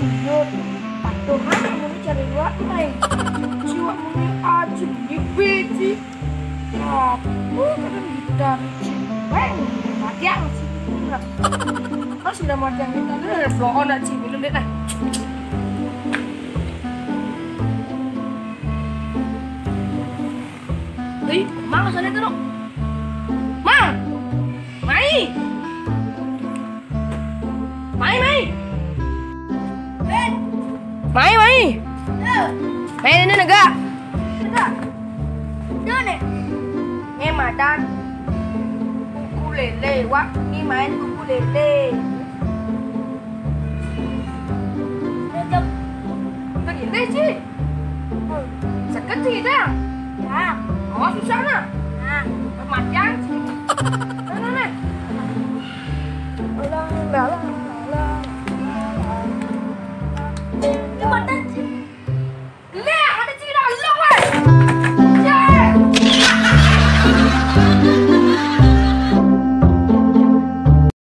iya patuhan kamu cari dua nih jiwa muni aja di biji aku kadang gitar weng matiang sih harus sudah matiang gitar ada flow on aja minum deh nah mang sana itu dong mang mai mai mai mai mai mai ini negak Done. nghe mà dan ukulele quá đi main ukulele cái gì đây chứ sakit sih dah Ya. oh susah nah Nah. mặt trắng